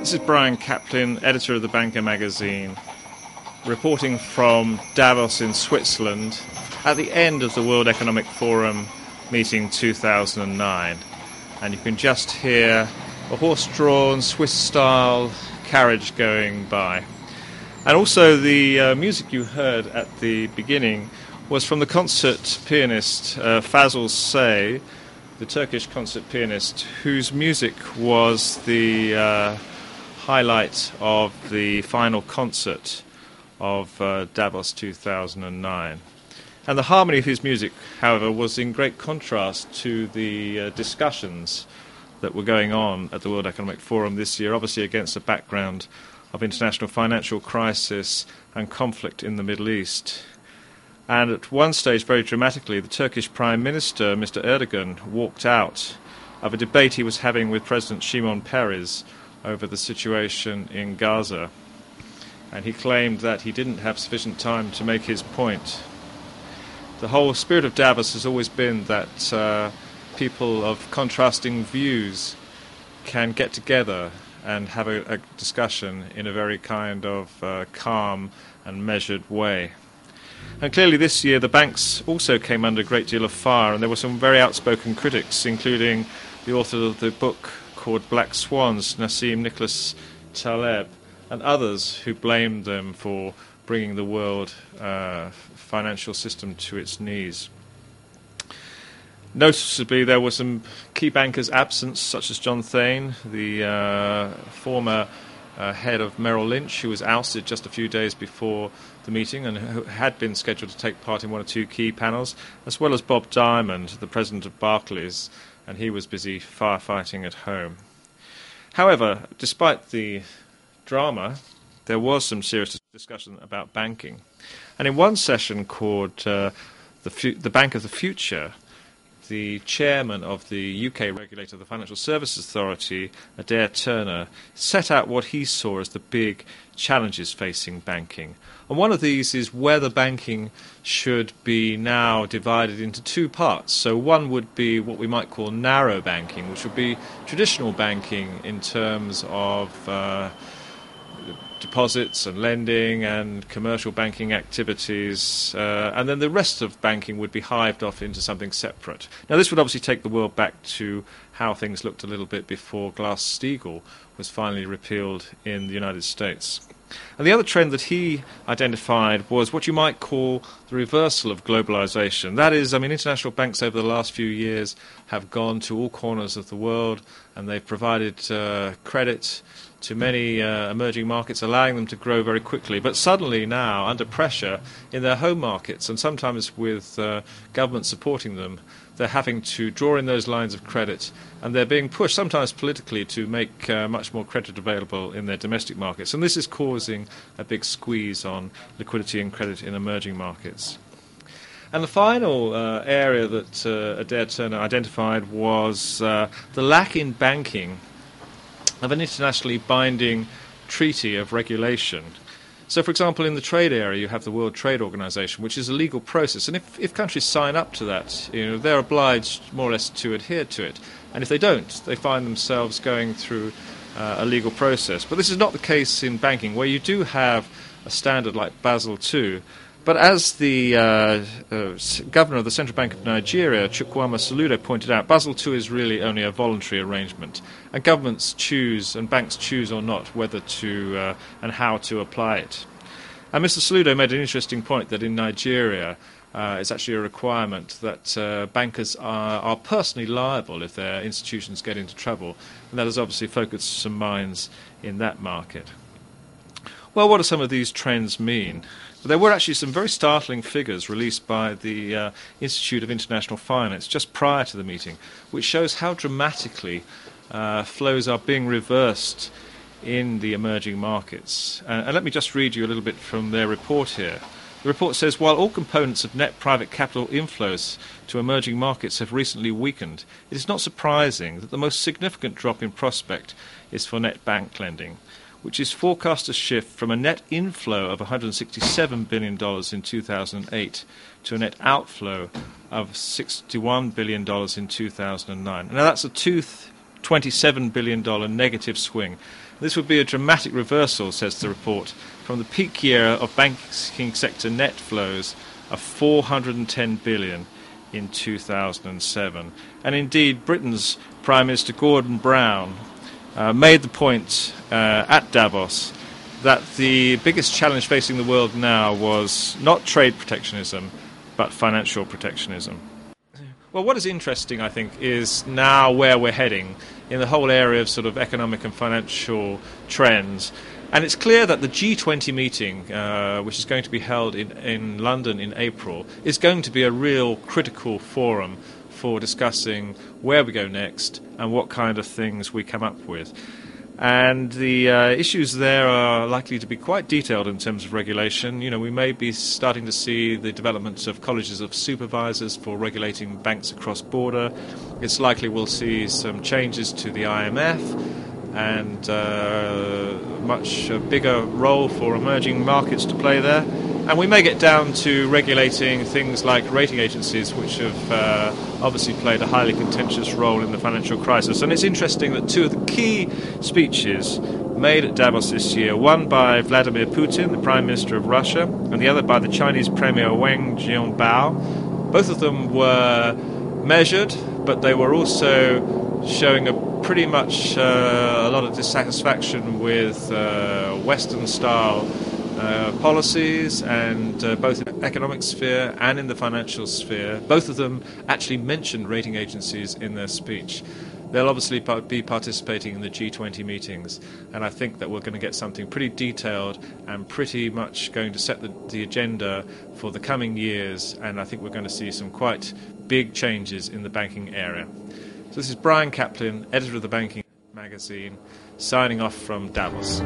This is Brian Kaplan, editor of the Banker magazine, reporting from Davos in Switzerland at the end of the World Economic Forum meeting 2009. And you can just hear a horse-drawn Swiss-style carriage going by. And also the music you heard at the beginning was from the concert pianist Fazıl Say, the Turkish concert pianist, whose music was the highlight of the final concert of Davos 2009. And the harmony of his music, however, was in great contrast to the discussions that were going on at the World Economic Forum this year, obviously against a background of international financial crisis and conflict in the Middle East. And at one stage, very dramatically, the Turkish Prime Minister, Mr. Erdogan, walked out of a debate he was having with President Shimon Peres over the situation in Gaza. And he claimed that he didn't have sufficient time to make his point. The whole spirit of Davos has always been that people of contrasting views can get together and have a discussion in a very kind of calm and measured way. And clearly this year the banks also came under a great deal of fire, and there were some very outspoken critics, including the author of the book called Black Swans, Nassim Nicholas Taleb, and others who blamed them for bringing the world financial system to its knees. Noticeably, there were some key bankers absent, such as John Thain, the former head of Merrill Lynch, who was ousted just a few days before the meeting and who had been scheduled to take part in one or two key panels, as well as Bob Diamond, the president of Barclays, and he was busy firefighting at home. However, despite the drama, there was some serious discussion about banking. And in one session called the Bank of the Future, the chairman of the UK regulator, the Financial Services Authority, Adair Turner, set out what he saw as the big challenges facing banking. And one of these is whether banking should be now divided into two parts. So one would be what we might call narrow banking, which would be traditional banking in terms of deposits and lending and commercial banking activities, and then the rest of banking would be hived off into something separate. Now this would obviously take the world back to how things looked a little bit before Glass-Steagall was finally repealed in the United States. And the other trend that he identified was what you might call the reversal of globalization. That is, international banks over the last few years have gone to all corners of the world, and they've provided credit to many emerging markets, allowing them to grow very quickly. But suddenly now, under pressure in their home markets, and sometimes with government supporting them, they're having to draw in those lines of credit, and they're being pushed, sometimes politically, to make much more credit available in their domestic markets. And this is causing a big squeeze on liquidity and credit in emerging markets. And the final area that Adair Turner identified was the lack in banking of an internationally binding treaty of regulation. So, for example, in the trade area, you have the World Trade Organization, which is a legal process. And if countries sign up to that, they're obliged more or less to adhere to it. And if they don't, they find themselves going through a legal process. But this is not the case in banking, where you do have a standard like Basel II. But as the governor of the Central Bank of Nigeria, Chukwuma Soludo, pointed out, Basel II is really only a voluntary arrangement. And governments choose, and banks choose or not, whether to and how to apply it. And Mr. Soludo made an interesting point that in Nigeria, it's actually a requirement that bankers are personally liable if their institutions get into trouble. And that has obviously focused some minds in that market. Well, what do some of these trends mean? There were actually some very startling figures released by the Institute of International Finance just prior to the meeting, which shows how dramatically flows are being reversed in the emerging markets. And let me just read you a little bit from their report here. The report says, while all components of net private capital inflows to emerging markets have recently weakened, it is not surprising that the most significant drop in prospect is for net bank lending, which is forecast to shift from a net inflow of $167 billion in 2008 to a net outflow of $61 billion in 2009. Now that's a $27 billion negative swing. This would be a dramatic reversal, says the report, from the peak year of banking sector net flows of $410 billion in 2007. And indeed, Britain's Prime Minister Gordon Brown made the point at Davos that the biggest challenge facing the world now was not trade protectionism, but financial protectionism. Well, what is interesting, I think, is now where we're heading in the whole area of sort of economic and financial trends. And it's clear that the G20 meeting, which is going to be held in London in April, is going to be a real critical forum for discussing where we go next and what kind of things we come up with. And the issues there are likely to be quite detailed in terms of regulation. You know, we may be starting to see the development of colleges of supervisors for regulating banks across border. It's likely we'll see some changes to the IMF and much bigger role for emerging markets to play there. And we may get down to regulating things like rating agencies, which have obviously played a highly contentious role in the financial crisis. And it's interesting that two of the key speeches made at Davos this year, one by Vladimir Putin, the Prime Minister of Russia, and the other by the Chinese Premier Wang Jianbao, both of them were measured, but they were also showing pretty much a lot of dissatisfaction with Western-style policies, and both in the economic sphere and in the financial sphere. Both of them actually mentioned rating agencies in their speech. They'll obviously be participating in the G20 meetings, and I think that we're going to get something pretty detailed and pretty much going to set the agenda for the coming years, and I think we're going to see some quite big changes in the banking area. So this is Brian Kaplan, editor of the Banking Magazine, signing off from Davos.